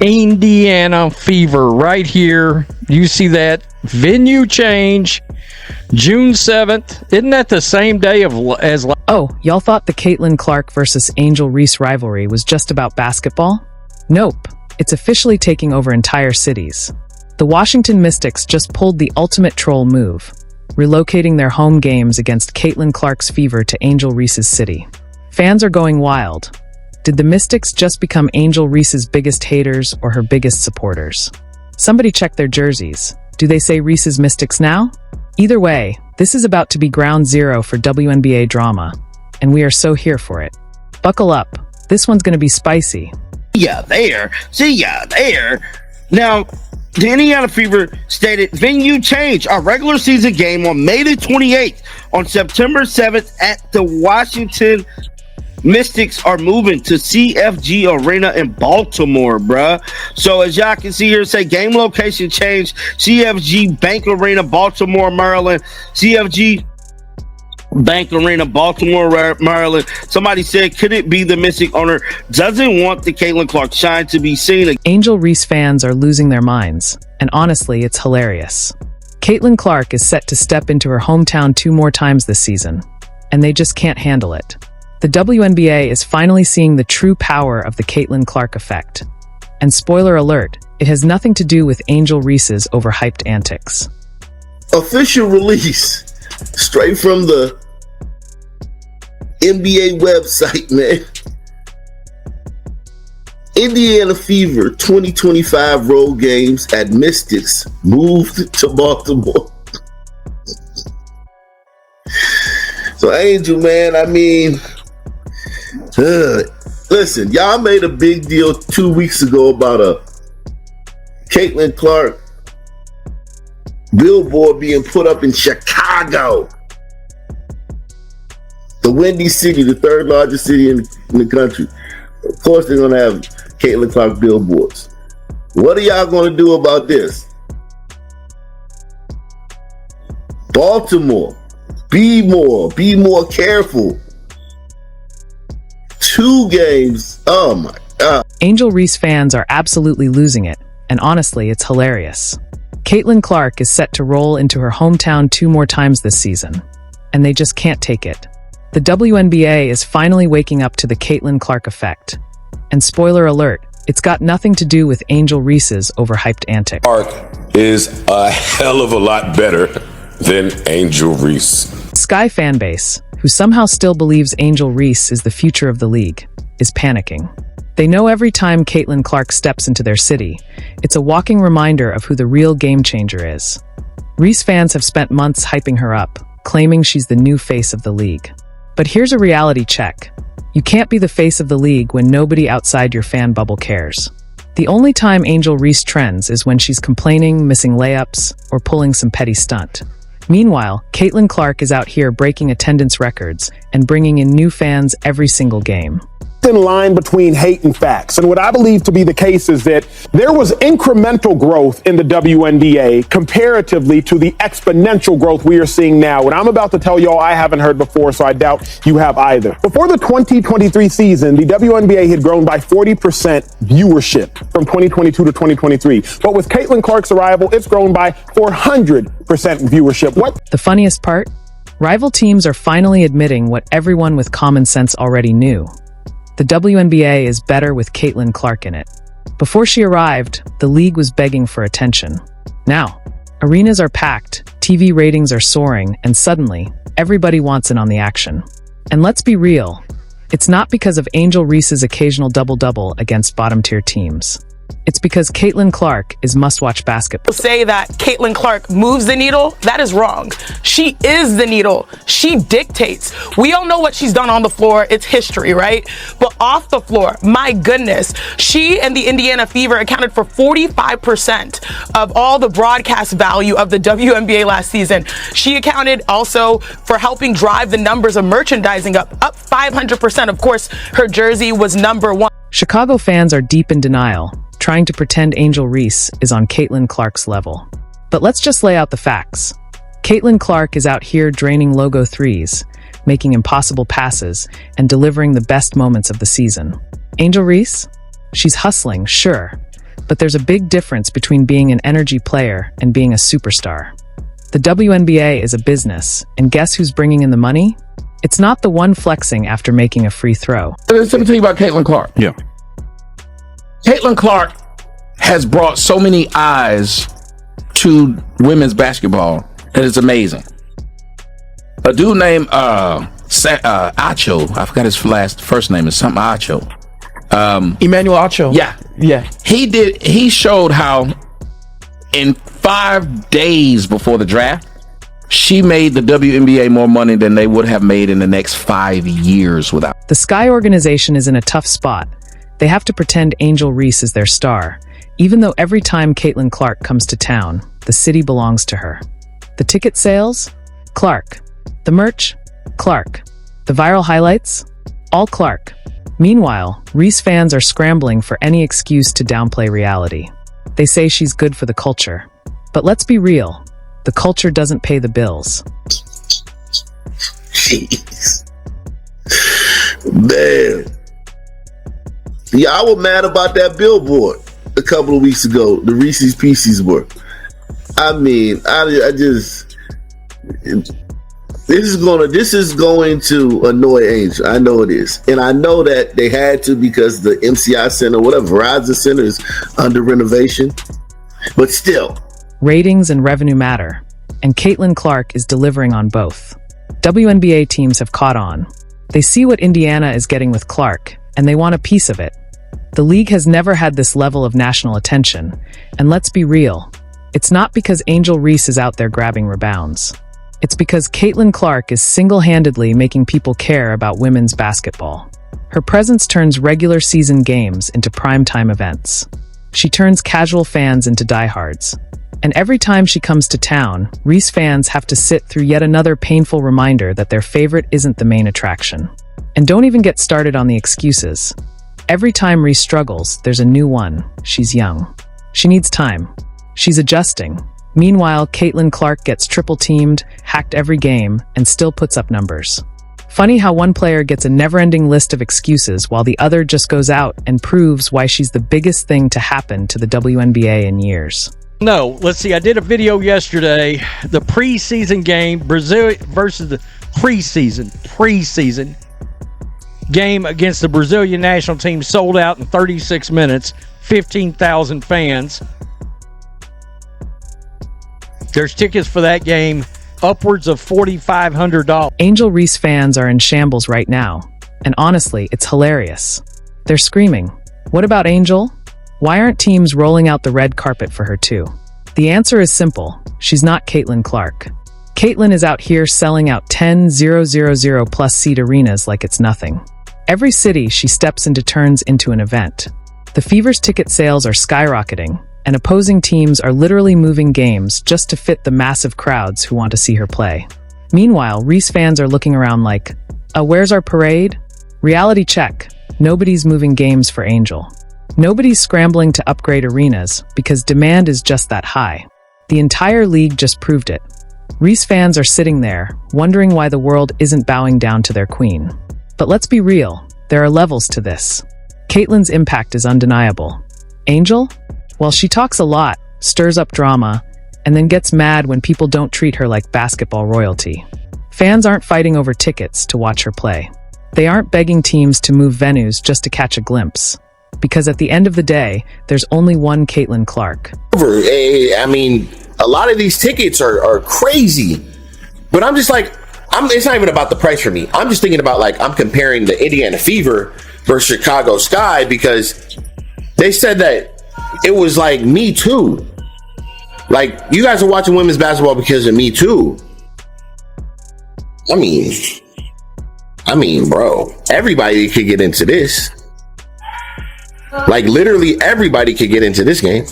Indiana Fever right here. You see that venue change, June 7th. Isn't that the same day as? Oh, y'all thought the Caitlin Clark versus Angel Reese rivalry was just about basketball? Nope. It's officially taking over entire cities. The Washington Mystics just pulled the ultimate troll move, relocating their home games against Caitlin Clark's Fever to Angel Reese's city. Fans are going wild. Did the Mystics just become Angel Reese's biggest haters or her biggest supporters? Somebody check their jerseys. Do they say Reese's Mystics now? Either way, this is about to be ground zero for WNBA drama, and we are so here for it. Buckle up. This one's going to be spicy. Yeah, there. See ya there. Now, the Indiana Fever stated venue change. Our regular season game on May the 28th on September 7th at the Washington Mystics are moving to CFG Arena in Baltimore, bruh. So as y'all can see here, say game location change, CFG Bank Arena, Baltimore, Maryland. CFG Bank Arena, Baltimore, Maryland. Somebody said, could it be the Mystic owner doesn't want the Caitlin Clark shine to be seen? Angel Reese fans are losing their minds, and honestly, it's hilarious. Caitlin Clark is set to step into her hometown 2 more times this season, and they just can't handle it. The WNBA is finally seeing the true power of the Caitlin Clark effect. And spoiler alert, it has nothing to do with Angel Reese's overhyped antics. Official release, straight from the NBA website, man. Indiana Fever 2025 road games at Mystics moved to Baltimore. So Angel, man, I mean, listen, y'all made a big deal 2 weeks ago about a Caitlin Clark billboard being put up in Chicago, the Windy City, the 3rd largest city in the country. Of course, they're going to have Caitlin Clark billboards. What are y'all going to do about this? Baltimore, be more careful. 2 games. Oh my God. Angel Reese fans are absolutely losing it, and honestly, it's hilarious. Caitlin Clark is set to roll into her hometown 2 more times this season, and they just can't take it. The WNBA is finally waking up to the Caitlin Clark effect. And spoiler alert, it's got nothing to do with Angel Reese's overhyped antics. Clark is a hell of a lot better than Angel Reese. Sky fanbase, who somehow still believes Angel Reese is the future of the league, is panicking. They know every time Caitlin Clark steps into their city, it's a walking reminder of who the real game changer is. Reese fans have spent months hyping her up, claiming she's the new face of the league. But here's a reality check. You can't be the face of the league when nobody outside your fan bubble cares. The only time Angel Reese trends is when she's complaining, missing layups, or pulling some petty stunt. Meanwhile, Caitlin Clark is out here breaking attendance records and bringing in new fans every single game. Thin line between hate and facts. And what I believe to be the case is that there was incremental growth in the WNBA comparatively to the exponential growth we are seeing now. What I'm about to tell y'all I haven't heard before, so I doubt you have either. Before the 2023 season, the WNBA had grown by 40% viewership from 2022 to 2023. But with Caitlin Clark's arrival, it's grown by 400% viewership. What? The funniest part? Rival teams are finally admitting what everyone with common sense already knew. The WNBA is better with Caitlin Clark in it. Before she arrived, the league was begging for attention. Now, arenas are packed, TV ratings are soaring, and suddenly, everybody wants in on the action. And let's be real, it's not because of Angel Reese's occasional double-double against bottom-tier teams. It's because Caitlin Clark is must-watch basketball. Say that Caitlin Clark moves the needle, that is wrong. She is the needle. She dictates. We all know what she's done on the floor. It's history, right? But off the floor, my goodness, she and the Indiana Fever accounted for 45% of all the broadcast value of the WNBA last season. She accounted also for helping drive the numbers of merchandising up 500%. Of course, her jersey was #1. Chicago fans are deep in denial, trying to pretend Angel Reese is on Caitlin Clark's level. But let's just lay out the facts. Caitlin Clark is out here draining logo threes, making impossible passes, and delivering the best moments of the season. Angel Reese? She's hustling, sure, But there's a big difference between being an energy player and being a superstar. The WNBA is a business, and guess who's bringing in the money? It's not the one flexing after making a free throw. Let me tell you about Caitlin Clark. Yeah. Caitlin Clark has brought so many eyes to women's basketball, and it's amazing. A dude named Acho, I forgot his first name is something Acho. Emmanuel Acho. Yeah. He showed how in 5 days before the draft, she made the WNBA more money than they would have made in the next 5 years without. The Sky organization is in a tough spot. They have to pretend Angel Reese is their star, even though every time Caitlin Clark comes to town, the city belongs to her. The ticket sales? Clark. The merch? Clark. The viral highlights? All Clark. Meanwhile, Reese fans are scrambling for any excuse to downplay reality. They say she's good for the culture. But let's be real, the culture doesn't pay the bills. Jeez. Man. Y'all were mad about that billboard a couple of weeks ago. The Reese's Pieces were. I mean, I just... This is going to annoy Angel. I know it is. And I know that they had to because the MCI Center, whatever, Verizon Center is under renovation. But still. Ratings and revenue matter. And Caitlin Clark is delivering on both. WNBA teams have caught on. They see what Indiana is getting with Clark, and they want a piece of it. The league has never had this level of national attention. And let's be real. It's not because Angel Reese is out there grabbing rebounds. It's because Caitlin Clark is single-handedly making people care about women's basketball. Her presence turns regular season games into primetime events. She turns casual fans into diehards. And every time she comes to town, Reese fans have to sit through yet another painful reminder that their favorite isn't the main attraction. And don't even get started on the excuses. Every time Reese struggles, there's a new one. She's young. She needs time. She's adjusting. Meanwhile, Caitlin Clark gets triple-teamed, hacked every game, and still puts up numbers. Funny how one player gets a never-ending list of excuses while the other just goes out and proves why she's the biggest thing to happen to the WNBA in years. No, let's see. I did a video yesterday. The preseason game, Brazil versus the preseason game against the Brazilian national team sold out in 36 minutes, 15,000 fans. There's tickets for that game, upwards of $4,500. Angel Reese fans are in shambles right now. And honestly, it's hilarious. They're screaming, "What about Angel? Why aren't teams rolling out the red carpet for her too?" The answer is simple. She's not Caitlin Clark. Caitlin is out here selling out 10,000 plus seat arenas like it's nothing. Every city she steps into turns into an event. The Fever's ticket sales are skyrocketing, and opposing teams are literally moving games just to fit the massive crowds who want to see her play. Meanwhile, Reese fans are looking around like, where's our parade? Reality check. Nobody's moving games for Angel. Nobody's scrambling to upgrade arenas because demand is just that high. The entire league just proved it. Reese fans are sitting there, wondering why the world isn't bowing down to their queen. But let's be real, there are levels to this. Caitlin's impact is undeniable. Angel? Well, she talks a lot, stirs up drama, and then gets mad when people don't treat her like basketball royalty. Fans aren't fighting over tickets to watch her play. They aren't begging teams to move venues just to catch a glimpse. Because at the end of the day, there's only one Caitlin Clark. I mean, a lot of these tickets are crazy. But I'm just like, it's not even about the price for me. I'm just thinking about, like, I'm comparing the Indiana Fever versus Chicago Sky because they said that it was like Me Too. Like, you guys are watching women's basketball because of Me Too. I mean, bro, everybody could get into this. Like, literally everybody could get into this game.